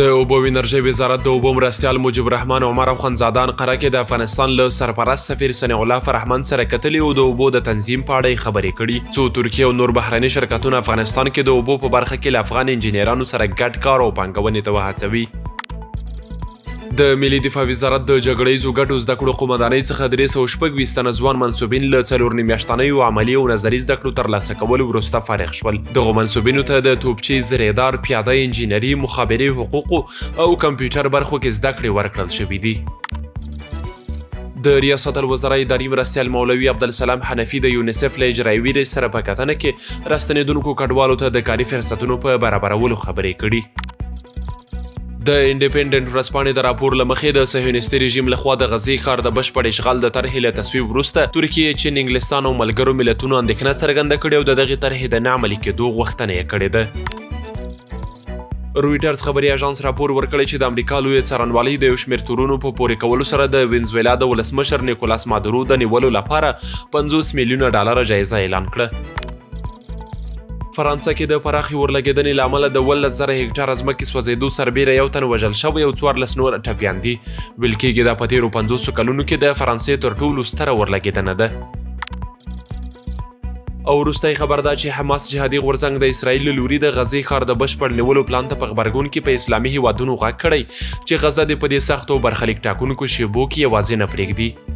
د اوبو او انرژۍ وزارت د اوبو مرستیال مجيب الرحمن عمر او خنزادان قره کې د افغانستان له سرپرست سفیر ثانیې الله فرحمند سره کتلي او د اوبو د تنظیم په اړه خبرې کړي څو ترکیه او نور بهرني شرکتونه افغانستان کې د اوبو په برخه کې له افغان انجینرانو سره ګډ کار او پانګونې ته وهڅوي. د ملي دفاع وزارت د جګړې ګټو زده کړو قومندانۍ څخه 326 تنه ځوان منصوبین له 4 میاشتنیو عملي او نظري زده کړو ترلاسه کولو وروسته فارغ شول. دغو منصوبینو ته د توپچې زریدار، پیاده انجینري، مخابرې حقوقو او کمپیوټر برخو کې زده کړې ورکړل شوې دي. د ریاست الوزرا اداري مرستیال مولوي عبدالسلام حنفي د یونیسف له اجرایي رئیس سره په کتنه کې راستنېدونکو کډوالو ته د کاري فرصتونو په برابرولو خبرې کړي. د انډیپندنت ورځپاڼې د راپور له مخې د صهیونیستي رژیم لخوا د غزې ښار د بشپړ اشغال د طرحې له تصویب وروسته ترکیه، چین، انګلستان او ملګرو ملتونو اندېښنه څرګنده کړې او د دغې طرحې د نه عملي کېدو غوښتنه یې کړې ده. رویټرز خبري اژانس راپور ورکړی چې د امریکا لوی څارنوالۍ د یو شمېر تورونو په پورې کولو سره د وینزویلا د ولسمشر نیکولاس مادورو د نیولو لپاره $50 میلیونه جایزه اعلان کړه. فرانسه کې د پراخې اورلګیدنې له امله د 11,000 هکټاره ځمکې سوځېدو سربیره 1 تن وژل شوی او 14 نور ټپیان دي. ویل کېږي دا په تېرو 50 کلونو کې د فرانسې تر ټولو ستره اورلګیدنه ده. او وروستی خبر دا چې حماس جهادي غورځنګ د اسرائیل له لوري د غزې ښار د بشپړ نیولو پلان ته په غبرګون کې په اسلامي هیوادونو غږ کړی چې غزه د په دې سختو برخلیک ټاکونکو شیبو کې یوازې نه پرېږدي.